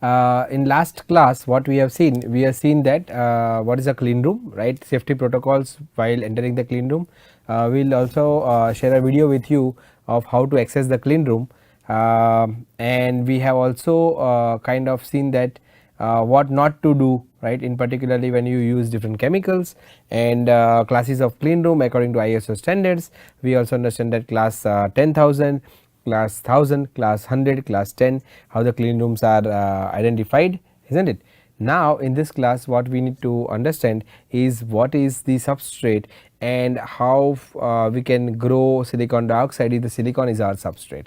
In last class what we have seen that what is a clean room, right, safety protocols while entering the clean room. We will also share a video with you of how to access the clean room, and we have also kind of seen that what not to do, right, in particularly when you use different chemicals and classes of clean room according to ISO standards. We also understand that class 10,000, class 1000, class 100, class 10, how the clean rooms are identified, isn't it. Now in this class what we need to understand is what is the substrate and how we can grow silicon dioxide if the silicon is our substrate.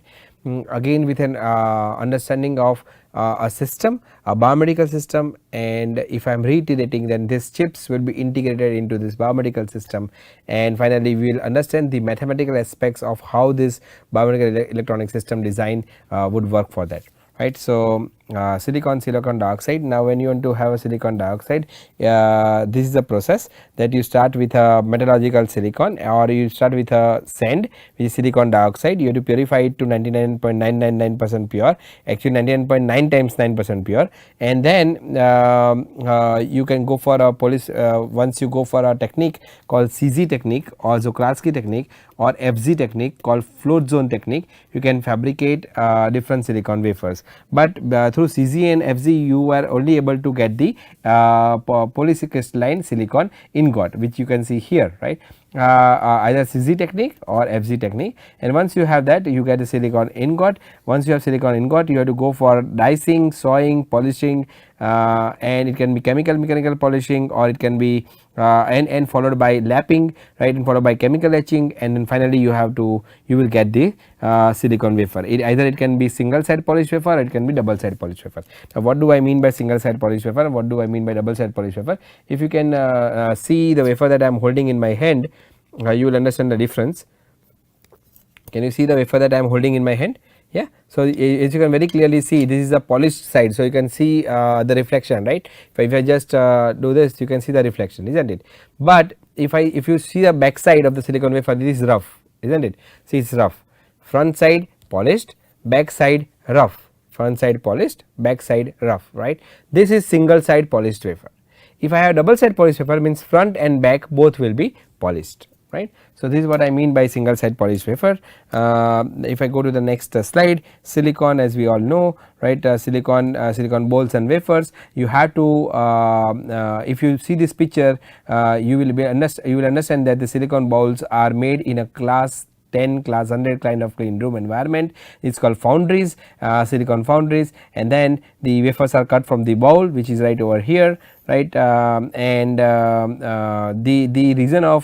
Again with an understanding of a system, a biomedical system, and if I am reiterating, then these chips will be integrated into this biomedical system, and finally we will understand the mathematical aspects of how this biomedical electronic system design would work for that, right. So silicon dioxide. Now when you want to have a silicon dioxide, this is the process that you start with a metallurgical silicon, or you start with a sand which is silicon dioxide. You have to purify it to 99.999% pure, actually 99.9 times 9% pure, and then you can go for a polish. Once you go for a technique called CZ technique or Czochralski technique or FZ technique called float zone technique, you can fabricate different silicon wafers, but through CZ and FZ you are only able to get the polycrystalline silicon ingot, which you can see here, right. Either CZ technique or FZ technique, and once you have that you get a silicon ingot. Once you have silicon ingot, you have to go for dicing, sawing, polishing, and it can be chemical mechanical polishing, or it can be and followed by lapping, right, and followed by chemical etching, and then finally you will get the silicon wafer. Either it can be single side polished wafer or it can be double side polished wafer. Now what do I mean by single side polished wafer and what do I mean by double side polished wafer? If you can see the wafer that I am holding in my hand, you will understand the difference. Can you see the wafer that I am holding in my hand? Yeah. So as you can very clearly see, this is the polished side, so you can see the reflection, right. If I just do this, you can see the reflection, isn't it. But if you see the back side of the silicon wafer, this is rough, isn't it. See, it's rough. Front side polished, back side rough. Front side polished, back side rough, right. This is single side polished wafer. If I have double side polished wafer, means front and back both will be polished, right. So this is what I mean by single side polished wafer. If I go to the next slide, silicon, as we all know, right, silicon bowls and wafers, you have to if you see this picture, you will understand that the silicon bowls are made in a class 10, class 100 kind of clean room environment. It's called foundries, silicon foundries, and then the wafers are cut from the bowl, which is right over here, right. The reason of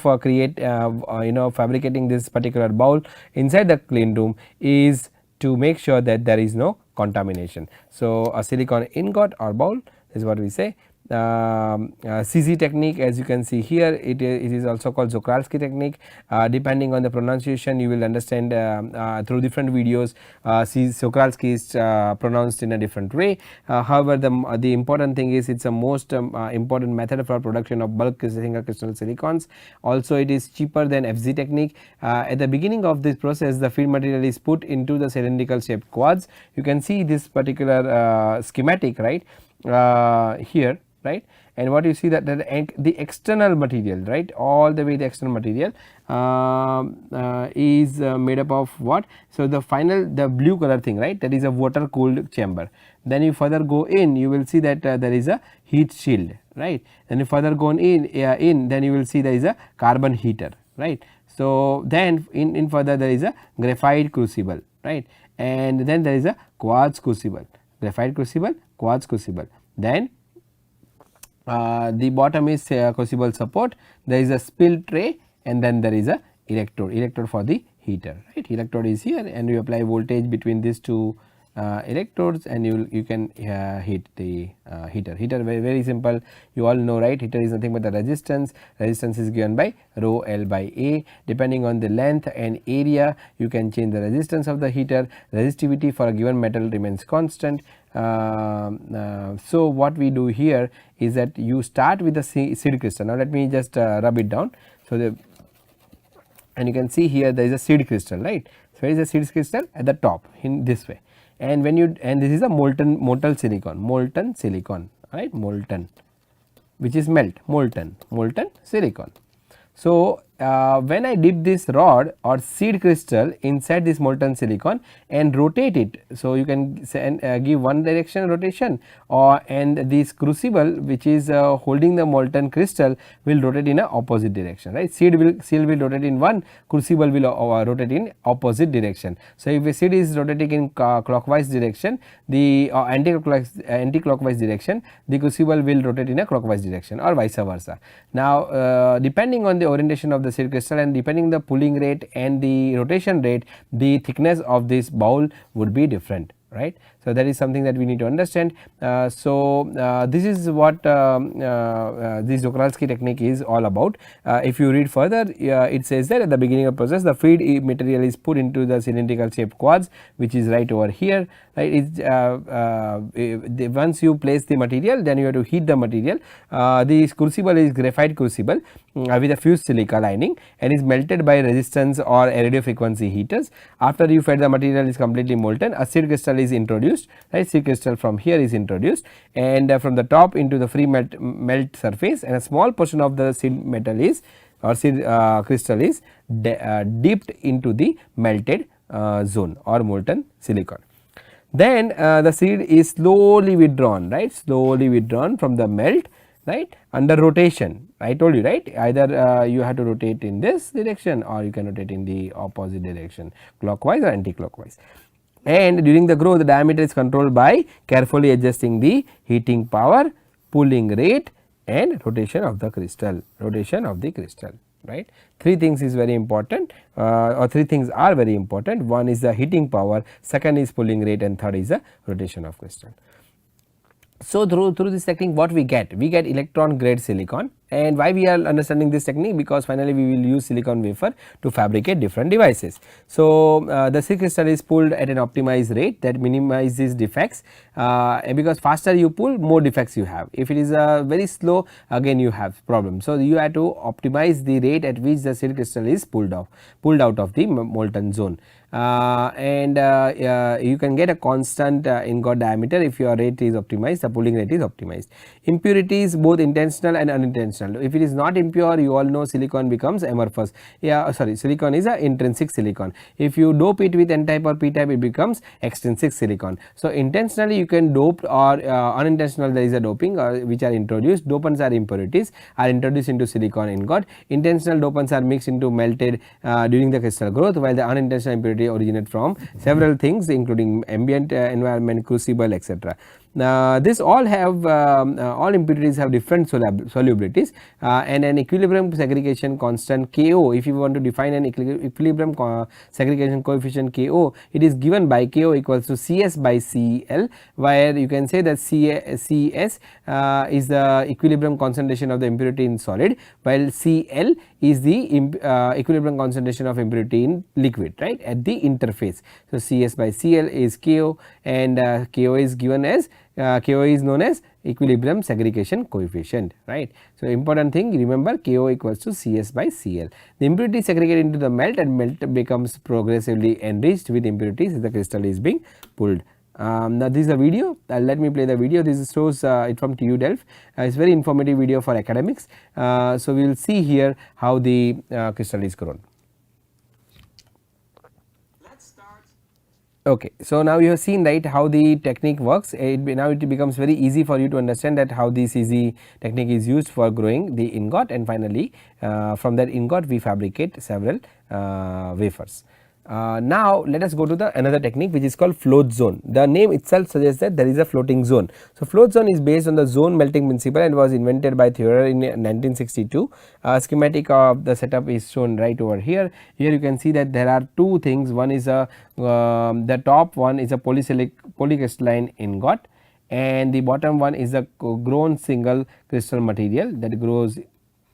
fabricating this particular bowl inside the clean room is to make sure that there is no contamination. So a silicon ingot or bowl is what we say. CZ technique, as you can see here, it is also called Czochralski technique. Depending on the pronunciation, you will understand through different videos. Czochralski is pronounced in a different way. However, the important thing is it's a most important method for production of bulk single crystal silicons. Also, it is cheaper than FZ technique. At the beginning of this process, the feed material is put into the cylindrical shaped quads. You can see this particular schematic, right, here, right, and what you see that the external material, right, all the way the external material is made up of what. So the blue color thing, right, that is a water cooled chamber. Then you further go in, you will see that there is a heat shield, right. Then you further go in, then you will see there is a carbon heater, right. So then in further there is a graphite crucible, right, and then there is a quartz crucible, graphite crucible, quartz crucible. Then the bottom is crucible support, there is a spill tray, and then there is a electrode for the heater, right. Electrode is here, and you apply voltage between these two electrodes, and you can heat the heater. Heater very simple, you all know, right. Heater is nothing but the resistance is given by rho L by A. Depending on the length and area, you can change the resistance of the heater. Resistivity for a given metal remains constant. So what we do here is that you start with the seed crystal. Now let me just rub it down. So and you can see here there is a seed crystal, right. So where is the seed crystal? At the top, in this way. and when you, and this is a molten silicon, right, molten, which is molten silicon. So, when I dip this rod or seed crystal inside this molten silicon and rotate it, so you can give one direction rotation, or and this crucible which is holding the molten crystal will rotate in a opposite direction, right. Seed will rotate in one, crucible will rotate in opposite direction. So, if a seed is rotating in clockwise direction, the anti-clockwise direction, the crucible will rotate in a clockwise direction, or vice versa. Now, depending on the orientation of the seed crystal and depending the pulling rate and the rotation rate, the thickness of this bowl would be different, right. So, that is something that we need to understand. This is what this Joukowski technique is all about. If you read further, it says that at the beginning of process the feed material is put into the cylindrical shaped quartz, which is right over here, right. Once you place the material, then you have to heat the material. This crucible is graphite crucible with a fused silica lining and is melted by resistance or radio frequency heaters. After you fed the material is completely molten, a seed crystal is introduced, right. Seed crystal from here is introduced, and from the top into the free melt surface, and a small portion of the seed metal is, or seed crystal is dipped into the melted zone or molten silicon. Then the seed is slowly withdrawn, right, slowly withdrawn from the melt, right, under rotation. I told you, right, either you have to rotate in this direction or you can rotate in the opposite direction, clockwise or anti-clockwise. And during the growth, the diameter is controlled by carefully adjusting the heating power, pulling rate and rotation of the crystal, right. Three things is very important, or three things are very important. One is the heating power, second is pulling rate, and third is the rotation of crystal. So, through this technique what we get electron grade silicon. And why we are understanding this technique? Because finally we will use silicon wafer to fabricate different devices. So, the seed crystal is pulled at an optimized rate that minimizes defects, because faster you pull, more defects you have. If it is very slow, again you have problem. So, you have to optimize the rate at which the seed crystal is pulled out of the molten zone. You can get a constant ingot diameter if your rate is optimized, the pulling rate is optimized. Impurities, both intentional and unintentional. If it is not impure, you all know silicon becomes amorphous. Silicon is a intrinsic silicon. If you dope it with N type or P type, it becomes extrinsic silicon. So, intentionally you can dope, or unintentional there is a doping which are introduced. Dopants are impurities are introduced into silicon ingot. Intentional dopants are mixed into melted during the crystal growth, while the unintentional impurity originate from several things including ambient environment, crucible, etc. This all have all impurities have different solubilities, and an equilibrium segregation constant Ko. If you want to define an equilibrium segregation coefficient Ko, it is given by Ko equals to Cs by Cl, where you can say that Cs is the equilibrium concentration of the impurity in solid, while Cl is the equilibrium concentration of impurity in liquid, right, at the interface. So, Cs by Cl is Ko, and Ko is given as Ko is known as equilibrium segregation coefficient, right. So, important thing, remember Ko equals to Cs by Cl. The impurity segregated into the melt, and melt becomes progressively enriched with impurities as the crystal is being pulled. Now, this is a video. Let me play the video. This shows it from TU Delft. It's very informative video for academics. So, we will see here how the crystal is grown. Okay, so now you have seen, right, how the technique works. Now it becomes very easy for you to understand that how this easy technique is used for growing the ingot, and finally from that ingot we fabricate several wafers. Now let us go to the another technique which is called float zone. The name itself suggests that there is a floating zone. So, float zone is based on the zone melting principle and was invented by Theurer in 1962. Schematic of the setup is shown right over here. Here you can see that there are two things. One is the top one is a polycrystalline ingot, and the bottom one is a grown single crystal material that grows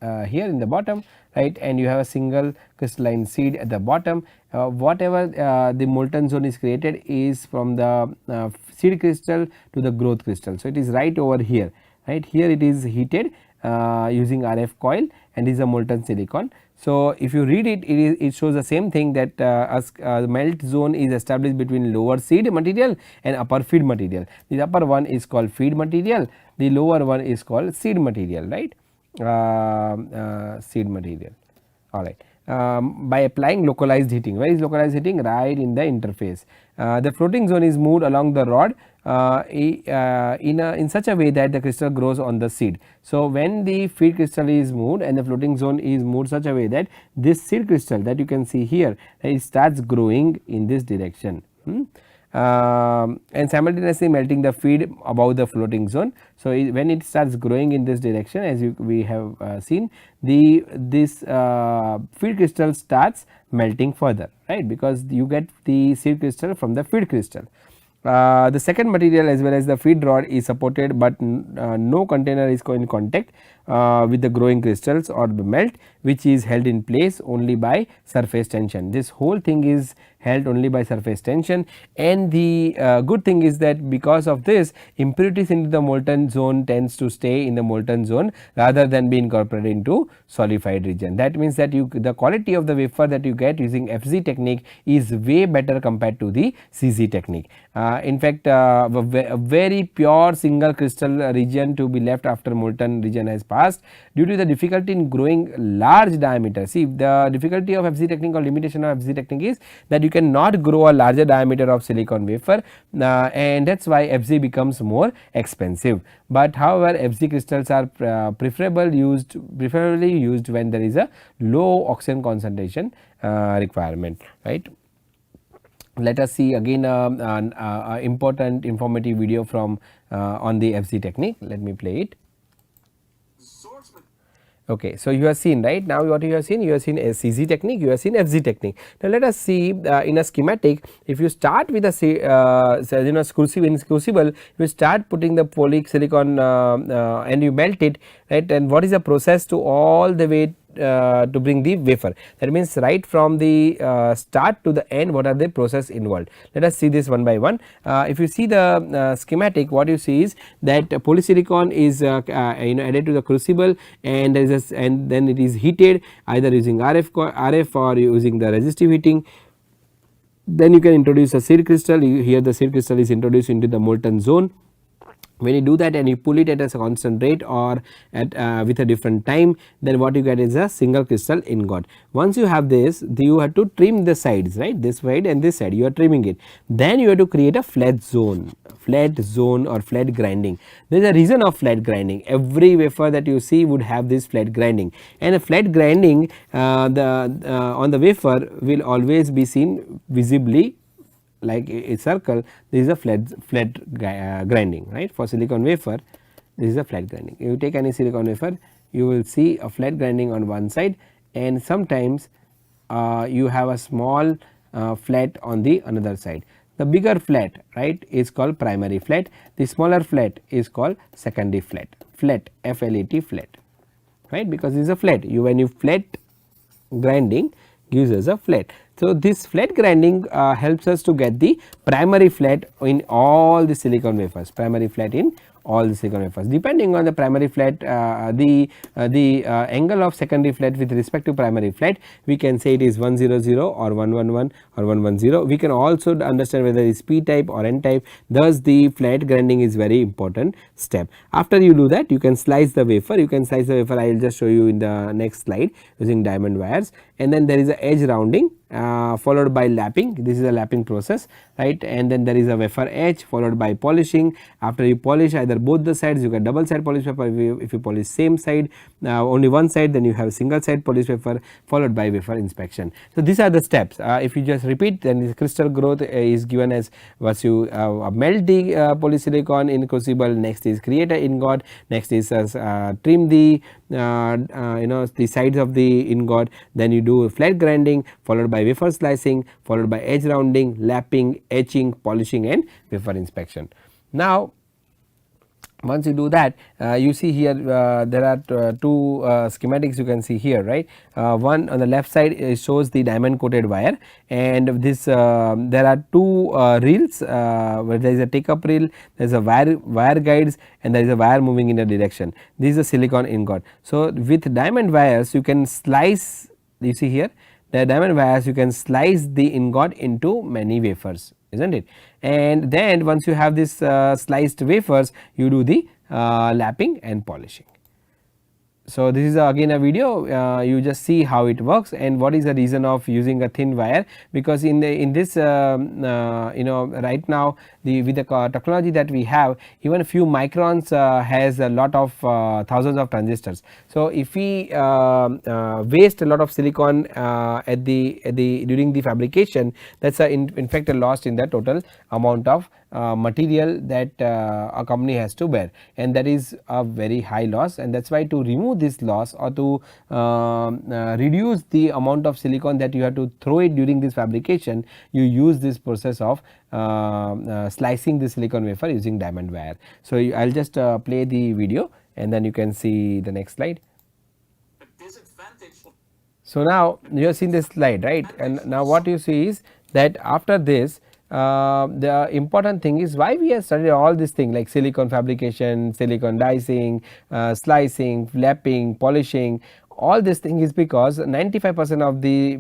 here in the bottom, right, and you have a single crystalline seed at the bottom. Whatever the molten zone is created is from the seed crystal to the growth crystal. So, it is right over here, right. Here it is heated using RF coil, and is a molten silicon. So, if you read it, it shows the same thing that the melt zone is established between lower seed material and upper feed material. The upper one is called feed material, the lower one is called seed material, right, seed material. Alright. By applying localized heating. Where is localized heating? Right in the interface. The floating zone is moved along the rod in such a way that the crystal grows on the seed. So, when the feed crystal is moved and the floating zone is moved such a way that this seed crystal that you can see here, it starts growing in this direction. And simultaneously melting the feed above the floating zone. So, when it starts growing in this direction, as we have seen, this feed crystal starts melting further, right, because you get the seed crystal from the feed crystal. The second material as well as the feed rod is supported, but no container is in contact with the growing crystals or the melt, which is held in place only by surface tension. This whole thing is held only by surface tension, and the good thing is that because of this, impurities into the molten zone tends to stay in the molten zone rather than be incorporated into solidified region. That means that the quality of the wafer that you get using FZ technique is way better compared to the CZ technique. In fact, a very pure single crystal region to be left after molten region has passed due to the difficulty in growing large diameter. See, the difficulty of FZ technique or limitation of FZ technique is that you cannot grow a larger diameter of silicon wafer, and that is why FZ becomes more expensive. But however, FZ crystals are preferably used when there is a low oxygen concentration requirement, right. Let us see again important informative video from on the FZ technique. Let me play it. Okay, so you have seen, right, now what you have seen a CZ technique, you have seen FZ technique. Now let us see in a schematic. If you start with a crucible, you start putting the polysilicon and you melt it, right, and what is the process to all the way to bring the wafer. That means right from the start to the end, what are the process involved. Let us see this one by one. If you see the schematic, what you see is that polysilicon is added to the crucible, and there is and then it is heated either using RF or using the resistive heating. Then you can introduce a seed crystal. Here the seed crystal is introduced into the molten zone. When you do that and you pull it at a constant rate or at with a different time, then what you get is a single crystal ingot. Once you have this, you have to trim the sides, right, this side and this side you are trimming it. Then you have to create a flat zone or flat grinding. There is a reason of flat grinding. Every wafer that you see would have this flat grinding, and a flat grinding on the wafer will always be seen visibly like a circle. This is a flat grinding, right. For silicon wafer, this is a flat grinding. If you take any silicon wafer, you will see a flat grinding on one side, and sometimes you have a small flat on the another side. The bigger flat, right, is called primary flat. The smaller flat is called secondary flat. Flat, FLAT, flat, right, because this is a flat. When you flat grinding gives us a flat. So, this flat grinding helps us to get the primary flat in all the silicon wafers, primary flat in all the silicon wafers. Depending on the primary flat, the angle of secondary flat with respect to primary flat, we can say it is 100 or 111 or 110. We can also understand whether it is P type or N type. Thus, the flat grinding is very important step. After you do that, you can slice the wafer. I will just show you in the next slide using diamond wires, and then there is a edge rounding followed by lapping. This is a lapping process, right, and then there is a wafer edge followed by polishing. After you polish either both the sides, you get double side polish wafer. If you polish same side, only one side, then you have single side polish wafer followed by wafer inspection. So, these are the steps. If you just repeat, then the crystal growth is given as once you melt the polysilicon in crucible, next is create a ingot, next is trim the the sides of the ingot, then you do flat grinding followed by wafer slicing followed by edge rounding, lapping, etching, polishing and wafer inspection. Now, once you do that, you see here there are two schematics you can see here, right. One on the left side shows the diamond coated wire, and this there are two reels where there is a take up reel, there is a wire guides, and there is a wire moving in a direction. This is a silicon ingot. So, with diamond wires you can slice you see here the diamond wires, you can slice the ingot into many wafers, isn't it, and then once you have this sliced wafers, you do the lapping and polishing. So, this is again a video, you just see how it works and what is the reason of using a thin wire, because in this you know right now with the technology that we have, even a few microns has a lot of thousands of transistors. So, if we waste a lot of silicon at the during the fabrication, that is in fact a loss in the total amount of material that a company has to bear, and that is a very high loss, and that is why to remove this loss or to reduce the amount of silicon that you have to throw it during this fabrication, you use this process of slicing the silicon wafer using diamond wire. So, I will just play the video and then you can see the next slide. So, now you have seen this slide, right, and now what you see is that after this the important thing is why we have studied all these things like silicon fabrication, silicon dicing, slicing, lapping, polishing. All this thing is because 95% of the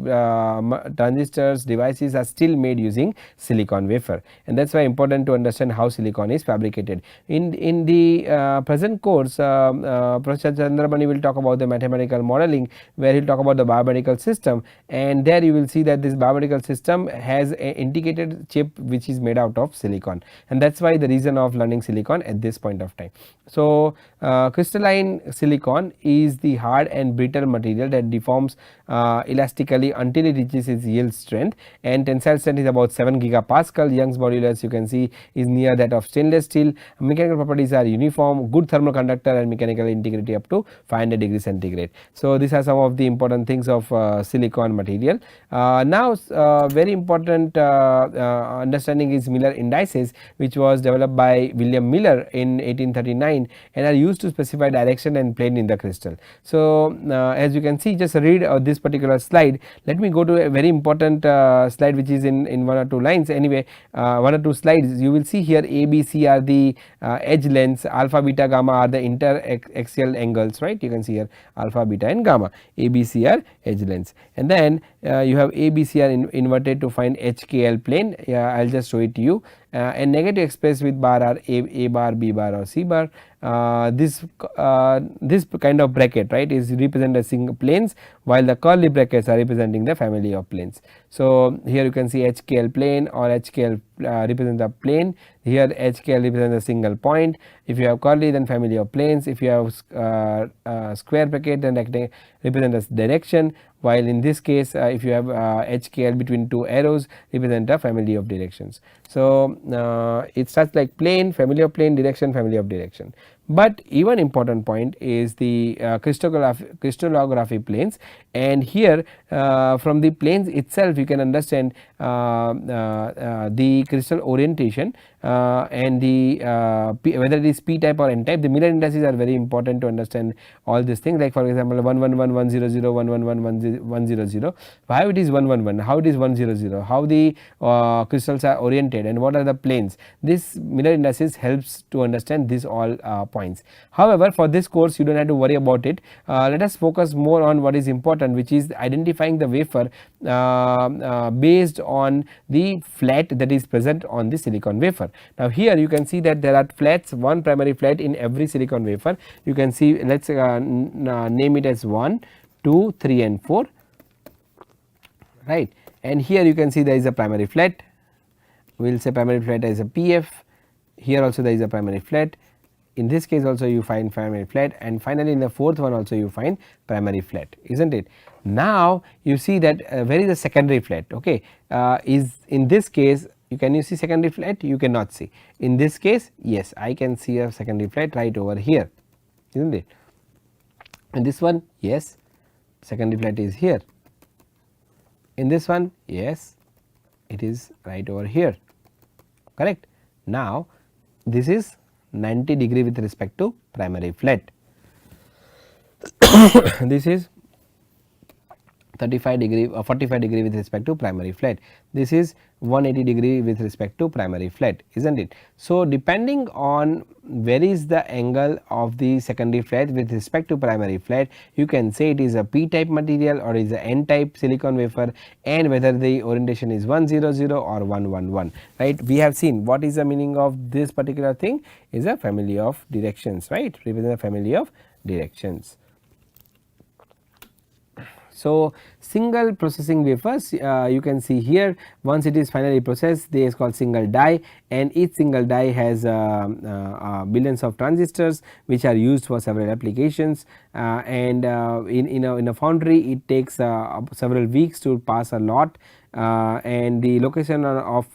transistors devices are still made using silicon wafer, and that is why important to understand how silicon is fabricated. In the present course, Professor Chandramani will talk about the mathematical modeling, where he will talk about the biomedical system, and there you will see that this biomedical system has an integrated chip which is made out of silicon, and that is why the reason of learning silicon at this point of time. So, crystalline silicon is the hard and brittle material that deforms elastically until it reaches its yield strength, and tensile strength is about 7 gigapascal. Young's modulus you can see is near that of stainless steel. Mechanical properties are uniform, good thermal conductor, and mechanical integrity up to 500 degrees centigrade. So, these are some of the important things of silicon material. Now, very important understanding is Miller indices, which was developed by William Miller in 1839 and are used to specify direction and plane in the crystal. So, as you can see, just read this particular slide. Let me go to a very important slide which is in 1 or 2 lines. Anyway, 1 or 2 slides, you will see here A, B, C are the edge lengths, alpha, beta, gamma are the interaxial angles, right. You can see here alpha, beta and gamma, A, B, C are edge lengths, and then you have A, B, C are inverted to find HKL plane. I will just show it to you. And negative expressed with bar are A bar, B bar or C bar. This kind of bracket, right, is represented as single planes, while the curly brackets are representing the family of planes. So, here you can see HKL plane or HKL represents a plane. Here HKL represents a single point. If you have curly, then family of planes. If you have square bracket, then represent as direction, while in this case if you have HKL between 2 arrows represent a family of directions. So, it starts like plane, family of plane, direction, family of direction. But even important point is the crystallography planes, and here from the planes itself you can understand the crystal orientation and the whether it is p type or n type. The Miller indices are very important to understand all these things, like for example 111, 100, 111, 100. How it is 111, how it is 100, how the crystals are oriented and what are the planes. This Miller indices helps to understand this all points. However, for this course you do not have to worry about it. Let us focus more on what is important, which is identifying the wafer based on the flat that is present on the silicon wafer. Now, here you can see that there are flats, one primary flat in every silicon wafer. You can see, let us name it as 1, 2, 3 and 4, right, and here you can see there is a primary flat. We will say primary flat as a PF. Here also there is a primary flat. In this case also you find primary flat, and finally in the fourth one also you find primary flat, isn't it. Now, you see that where is the secondary flat, okay, is in this case you see secondary flat, you cannot see. In this case, yes, I can see a secondary flat right over here, isn't it. In this one, yes, secondary flat is here. In this one, yes, it is right over here, correct. Now, this is 90 degree with respect to primary flat. This is 35 degree or 45 degree with respect to primary flat. This is 180 degree with respect to primary flat, isn't it? So, depending on where is the angle of the secondary flat with respect to primary flat, you can say it is a p type material or is a n type silicon wafer, and whether the orientation is 100 or 111, right. We have seen what is the meaning of this particular thing is a family of directions, right, represent a family of directions. So, single processing wafers you can see here, once it is finally processed they is called single die, and each single die has billions of transistors which are used for several applications, and in a foundry it takes several weeks to pass a lot, and the location of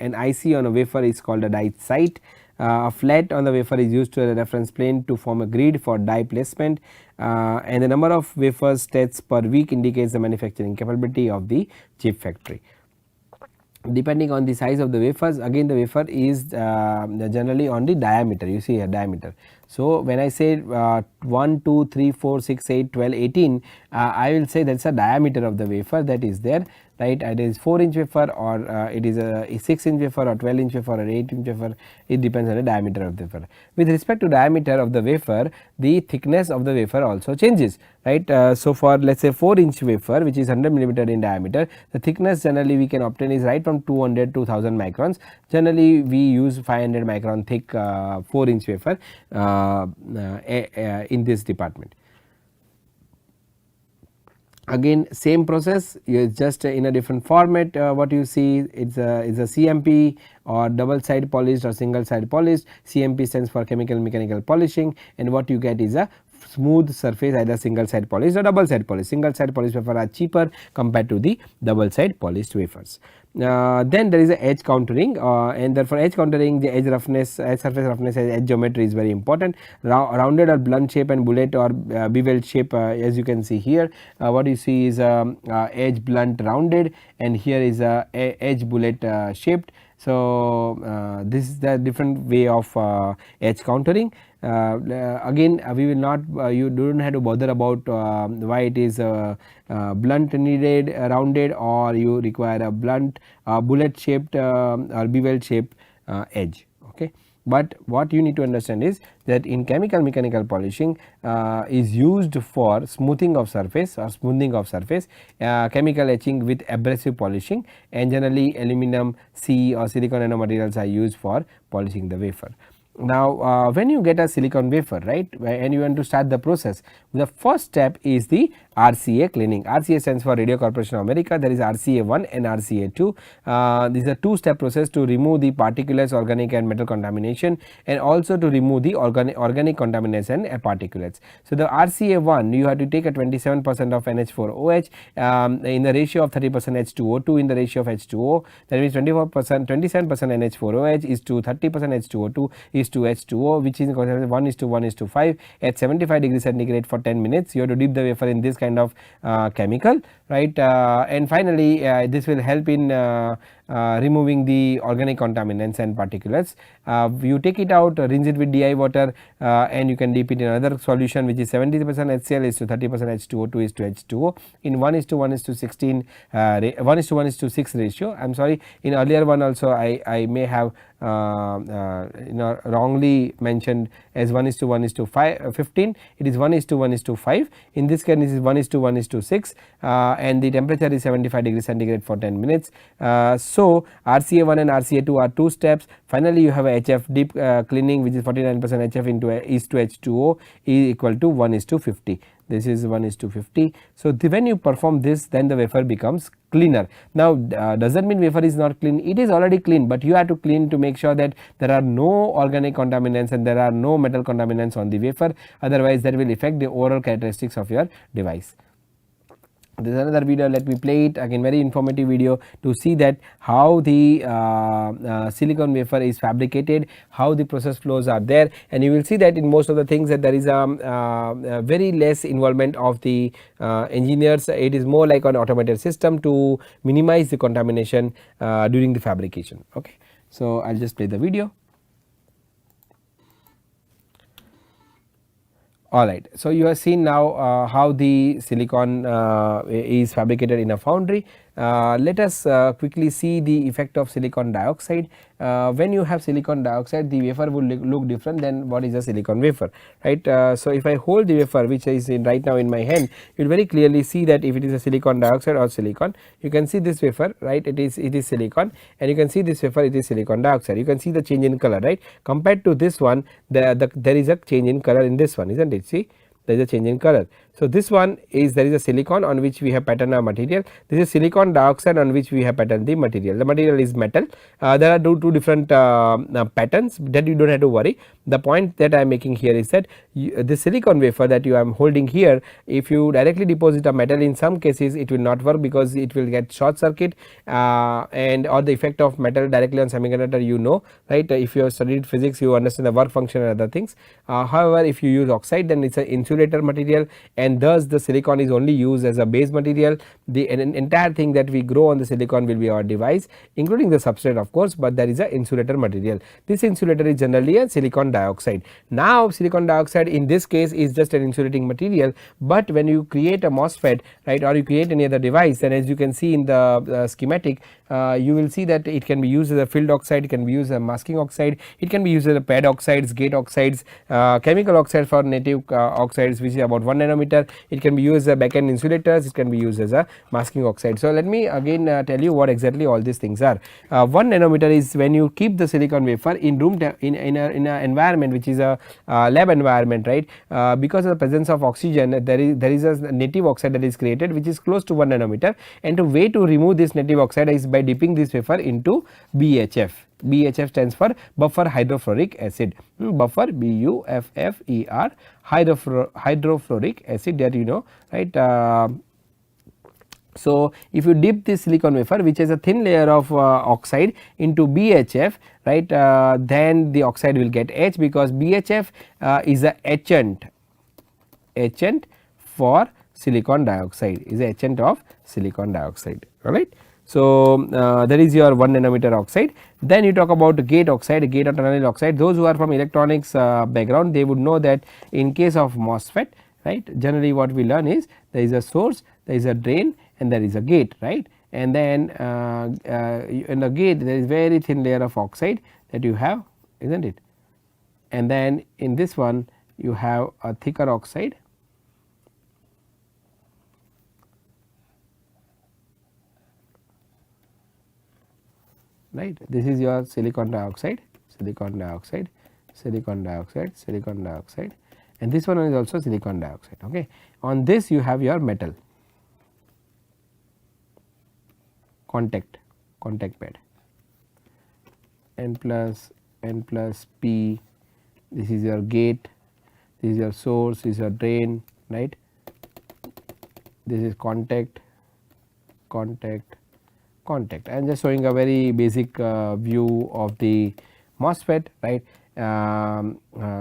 an IC on a wafer is called a die site. A flat on the wafer is used to a reference plane to form a grid for die placement, and the number of wafers tests per week indicates the manufacturing capability of the chip factory. Depending on the size of the wafers, again the wafer is generally on the diameter, you see a diameter. So, when I say 1, 2, 3, 4, 6, 8, 12, 18, I will say that is a diameter of the wafer that is there, right. It is 4-inch wafer or it is a 6-inch wafer or 12-inch wafer or 8-inch wafer, it depends on the diameter of the wafer. With respect to diameter of the wafer, the thickness of the wafer also changes, right. So, for let us say 4-inch wafer which is 100 millimeter in diameter, the thickness generally we can obtain is right from 200 to 1000 microns. Generally we use 500 micron thick 4-inch wafer in this department. Again same process, just in a different format. What you see is a CMP or double side polished or single side polished. CMP stands for chemical mechanical polishing, and what you get is a smooth surface, either single side polished or double side polished. Single side polished wafer are cheaper compared to the double side polished wafers. Then there is a edge countering, and therefore edge countering, the edge roughness, edge surface roughness, edge geometry is very important. Rounded or blunt shape and bullet or beveled shape, as you can see here, what you see is edge blunt rounded, and here is a edge bullet shaped. So, this is the different way of edge countering. Again we will not you do not have to bother about why it is blunt needed, rounded, or you require a blunt bullet shaped or bevel shaped edge. Okay. But what you need to understand is that in chemical mechanical polishing is used for smoothing of surface or smoothing of surface, chemical etching with abrasive polishing, and generally aluminum, C or silicon nanomaterials are used for polishing the wafer. Now, when you get a silicon wafer, right, and you want to start the process, the first step is the RCA cleaning. RCA stands for Radio Corporation of America. There is RCA 1 and RCA 2. This is a two-step process to remove the particulates, organic and metal contamination, and also to remove the organic contamination and particulates. So, the RCA 1, you have to take a 27% of NH4OH in the ratio of 30% H2O2 in the ratio of H2O. That means 24%, 27% NH4OH is to 30% H2O2 is to H2O, which is 1:1:5 at 75 degrees centigrade for 10 minutes. You have to dip the wafer in this kind of chemical, right, and finally this will help in removing the organic contaminants and particulates. You take it out, rinse it with DI water, and you can dip it in another solution which is 70% HCl is to 30% H2O2 is to H2O in 1:1:16 1:1:6 ratio. I am sorry, in earlier one also I may have wrongly mentioned as 1:1:15. It is 1:1:5. In this case, this is 1:1:6, and the temperature is 75 degrees centigrade for 10 minutes. So, RCA 1 and RCA 2 are two steps. Finally, you have a HF deep cleaning, which is 49% HF into is to H2O is equal to 1:50. This is 1:50. So, when you perform this, then the wafer becomes cleaner. Now, does that mean wafer is not clean? It is already clean, but you have to clean to make sure that there are no organic contaminants and there are no metal contaminants on the wafer, otherwise that will affect the overall characteristics of your device. This is another video, let me play it again, very informative video to see that how the silicon wafer is fabricated, how the process flows are there, and you will see that in most of the things that there is a very less involvement of the engineers. It is more like an automated system to minimize the contamination during the fabrication. Okay. So, I will just play the video. Alright. So, you have seen now how the silicon is fabricated in a foundry. Let us quickly see the effect of silicon dioxide. When you have silicon dioxide, the wafer will look different than what is a silicon wafer, right. So, if I hold the wafer which is in right now in my hand, you will very clearly see that if it is a silicon dioxide or silicon, you can see this wafer, right, it is silicon, and you can see this wafer, it is silicon dioxide. You can see the change in color, right, compared to this one, there is a change in color in this one, isn't it. See, there is a change in color. So, this one is there is a silicon on which we have pattern our material, this is silicon dioxide on which we have pattern the material. The material is metal. There are two different patterns that you do not have to worry. The point that I am making here is that the silicon wafer that you am holding here, if you directly deposit a metal, in some cases it will not work because it will get short circuit and or the effect of metal directly on semiconductor, you know, right. If you have studied physics, you understand the work function and other things. However, if you use oxide, then it is an insulator material, and thus the silicon is only used as a base material. The entire thing that we grow on the silicon will be our device, including the substrate of course, but there is a insulator material. This insulator is generally a silicon dioxide. Now, silicon dioxide in this case is just an insulating material, but when you create a MOSFET, right, or you create any other device, then as you can see in the schematic, you will see that it can be used as a filled oxide, it can be used as a masking oxide, it can be used as a pad oxides, gate oxides, chemical oxide for native oxides which is about 1 nanometer, it can be used as a backend insulators, it can be used as a masking oxide. So, let me again tell you what exactly all these things are. 1 nanometer is when you keep the silicon wafer in room in an environment which is a lab environment, right, because of the presence of oxygen, there is a native oxide that is created which is close to 1 nanometer, and the way to remove this native oxide is by dipping this wafer into BHF. BHF stands for buffer hydrofluoric acid, buffer BUFFER, hydrofluoric acid, that you know, right. So, if you dip this silicon wafer which has a thin layer of oxide into BHF, right, then the oxide will get etched, because BHF is a etchant for silicon dioxide, is a etchant of silicon dioxide, alright. So, that is your 1 nanometer oxide. Then you talk about gate oxide, gate or tunnel oxide. Those who are from electronics background, they would know that in case of MOSFET, right, generally what we learn is there is a source, there is a drain, and there is a gate, right, and then in the gate there is very thin layer of oxide that you have, isn't it, and then in this one you have a thicker oxide, right. This is your silicon dioxide, silicon dioxide, silicon dioxide, silicon dioxide, and this one is also silicon dioxide. Okay. On this you have your metal contact pad, N plus P, this is your gate, this is your source, this is your drain, right. This is contact. I am just showing a very basic view of the MOSFET, right.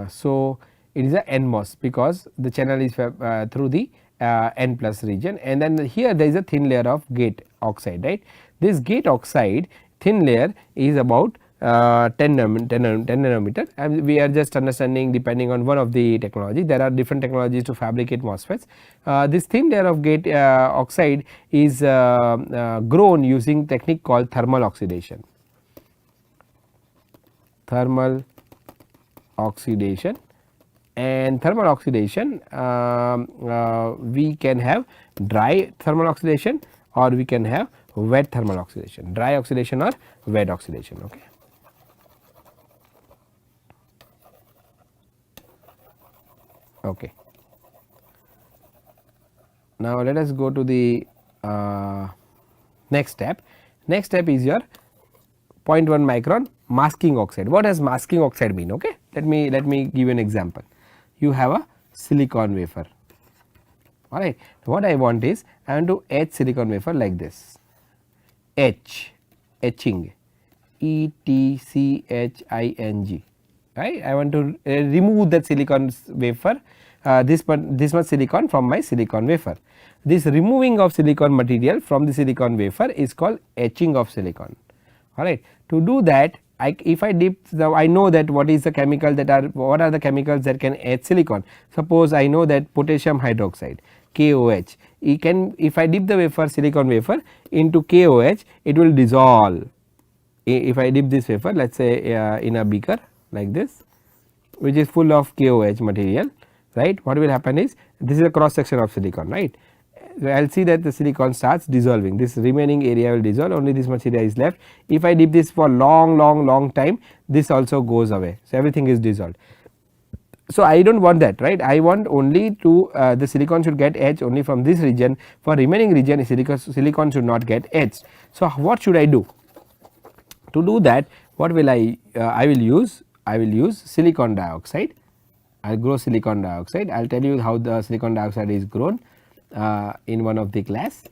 So, it is a NMOS because the channel is through the N plus region, and then here there is a thin layer of gate oxide, right. This gate oxide thin layer is about 10 nanometer, and we are just understanding depending on one of the technology. There are different technologies to fabricate MOSFETs. This thin layer of gate oxide is grown using technique called thermal oxidation. And thermal oxidation, we can have dry thermal oxidation or we can have wet thermal oxidation, dry oxidation or wet oxidation. Okay. Okay. Now, let us go to the next step. Next step is your 0.1 micron masking oxide. What does masking oxide mean? Okay. Let me give you an example. You have a silicon wafer, alright. What I want is I want to etch silicon wafer like this, etching, ETCHING, right. I want to remove that silicon wafer, this much silicon from my silicon wafer. This removing of silicon material from the silicon wafer is called etching of silicon, alright. To do that, if I dip I know that what is the chemical that are what are the chemicals that can etch silicon. Suppose I know that potassium hydroxide KOH, if I dip the wafer silicon wafer into KOH, it will dissolve. If I dip this wafer, let us say in a beaker like this, which is full of KOH material, right, what will happen is, this is a cross section of silicon, right. I will see that the silicon starts dissolving, this remaining area will dissolve, only this much area is left. If I dip this for long time, this also goes away, so everything is dissolved. So I do not want that, right, I want only to the silicon should get etched only from this region, for remaining region silicon should not get etched. So what should I do? To do that, what will I will use silicon dioxide. I will grow silicon dioxide. I will tell you how the silicon dioxide is grown in one of the class.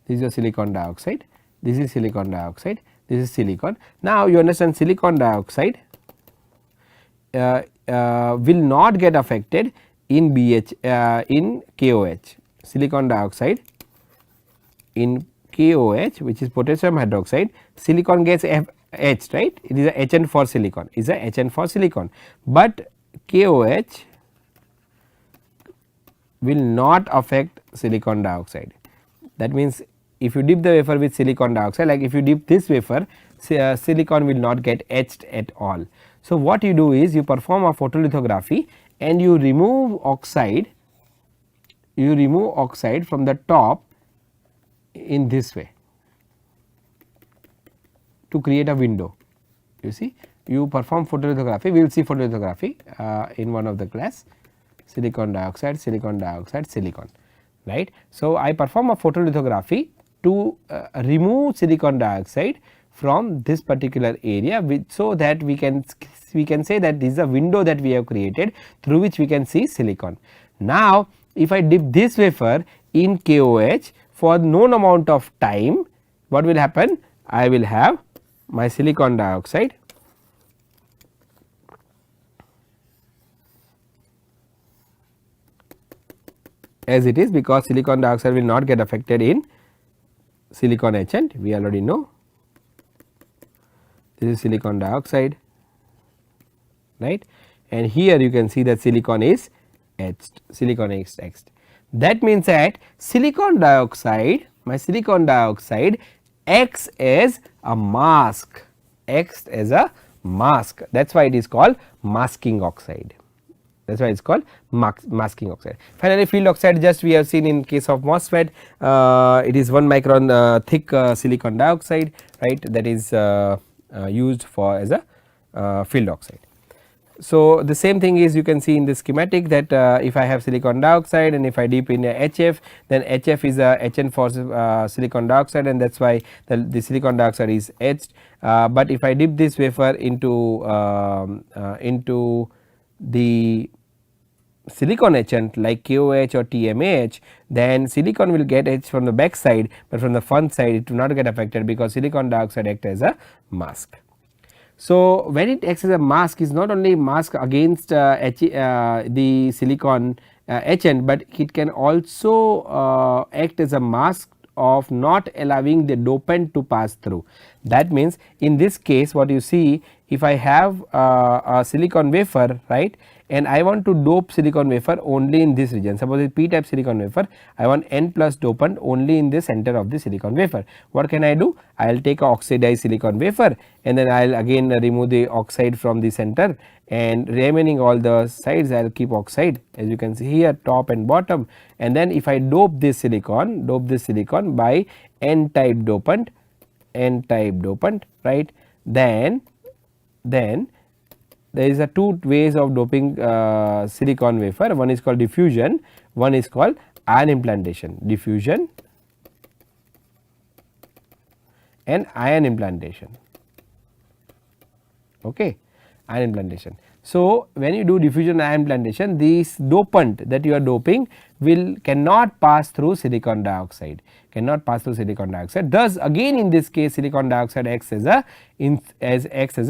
This is a silicon dioxide, this is silicon dioxide, this is silicon. Now you understand silicon dioxide will not get affected in in KOH. Silicon dioxide in KOH, which is potassium hydroxide, silicon gets etched, right, it is a etchant for silicon, is a etchant for silicon, but KOH will not affect silicon dioxide. That means if you dip the wafer with silicon dioxide, like if you dip this wafer, silicon will not get etched at all. So what you do is you perform a photolithography and you remove oxide from the top in this way to create a window. You see, you perform photolithography, we will see photolithography in one of the class, silicon dioxide, silicon, right. So I perform a photolithography to remove silicon dioxide from this particular area, so that we can say that this is a window that we have created through which we can see silicon. Now if I dip this wafer in KOH for known amount of time, what will happen? I will have my silicon dioxide as it is, because silicon dioxide will not get affected in silicon etchant, we already know. This is silicon dioxide, right, and here you can see that silicon is etched, That means that silicon dioxide, my silicon dioxide acts as a mask, that is why it is called masking oxide. That is why it is called masking oxide. Finally, field oxide, just we have seen in case of MOSFET, it is 1 micron thick silicon dioxide, right, that is used for as a field oxide. So the same thing is, you can see in the schematic that if I have silicon dioxide and if I dip in a HF, then HF is a etchant for silicon dioxide, and that is why the silicon dioxide is etched. But if I dip this wafer into the silicon etchant like KOH or TMAH, then silicon will get etched from the back side, but from the front side it will not get affected, because silicon dioxide acts as a mask. So when it acts as a mask, is not only mask against the silicon etchant, but it can also act as a mask of not allowing the dopant to pass through. That means in this case what you see, if I have a silicon wafer, right, and I want to dope silicon wafer only in this region, suppose it is p type silicon wafer, I want N plus dopant only in the center of the silicon wafer. What can I do? I will take a oxidized silicon wafer and then I will again remove the oxide from the center, and remaining all the sides I will keep oxide, as you can see here, top and bottom, and then if I dope this silicon by N type dopant, right, then there is a two ways of doping silicon wafer. One is called diffusion, one is called ion implantation. Diffusion and ion implantation. Okay, ion implantation. So when you do diffusion ion implantation, this dopant that you are doping cannot pass through silicon dioxide. cannot pass through silicon dioxide. Thus again in this case silicon dioxide acts as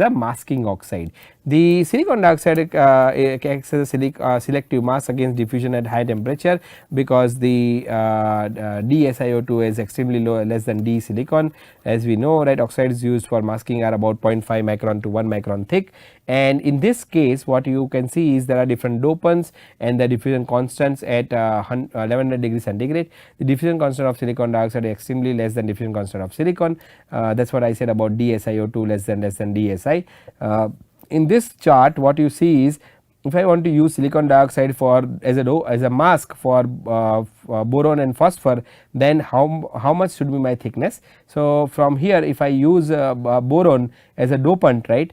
a masking oxide. The silicon dioxide acts as a selective mask against diffusion at high temperature, because the DSiO2 is extremely low, less than D silicon. As we know, right, oxides used for masking are about 0.5 micron to 1 micron thick, and in this case what you can see is there are different dopants and the diffusion constants at 1100 degree centigrade. The diffusion constant of silicon dioxide is extremely less than diffusion constant of silicon. That is what I said about DSiO2 less than DSi. In this chart what you see is, if I want to use silicon dioxide for as a mask for boron and phosphor, then how much should be my thickness. So from here if I use boron as a dopant, right,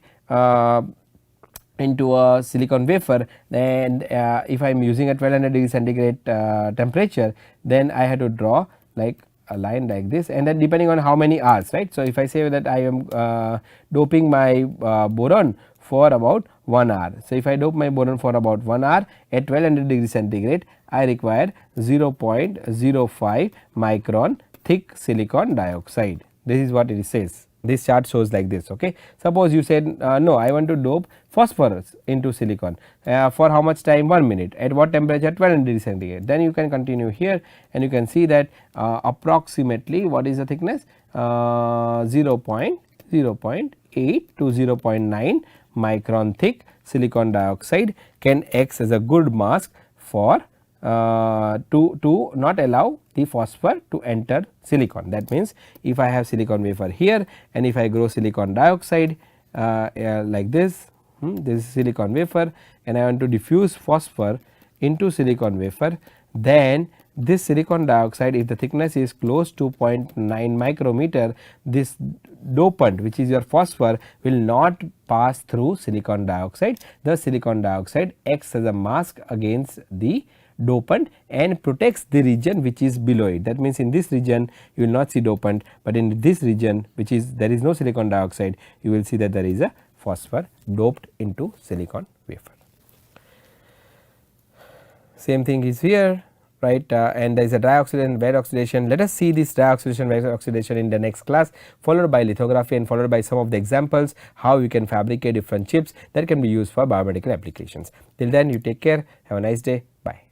into a silicon wafer, then if I am using a 1200 degree centigrade temperature, then I have to draw like a line like this, and then depending on how many hours, right. So if I say that I am doping my boron for about 1 hour. So if I dope my boron for about 1 hour at 1200 degree centigrade, I require 0.05 micron thick silicon dioxide. This is what it says. This chart shows like this. Okay. Suppose you said no, I want to dope phosphorus into silicon for how much time? 1 minute. At what temperature? 1200 degree centigrade. Then you can continue here and you can see that approximately what is the thickness? 0.8 to 0.9 micron thick silicon dioxide can act as a good mask for to not allow the phosphor to enter silicon. That means if I have silicon wafer here and if I grow silicon dioxide like this, this is silicon wafer, and I want to diffuse phosphor into silicon wafer, then this silicon dioxide, if the thickness is close to 0.9 micrometer, this dopant, which is your phosphor, will not pass through silicon dioxide. The silicon dioxide acts as a mask against the dopant and protects the region which is below it. That means in this region you will not see dopant, but in this region which is there is no silicon dioxide, you will see that there is a phosphor doped into silicon wafer. Same thing is here, right, and there is a dry oxidation, wet oxidation. Let us see this dry oxidation, wet oxidation in the next class, followed by lithography and followed by some of the examples how you can fabricate different chips that can be used for biomedical applications. Till then you take care, have a nice day, bye.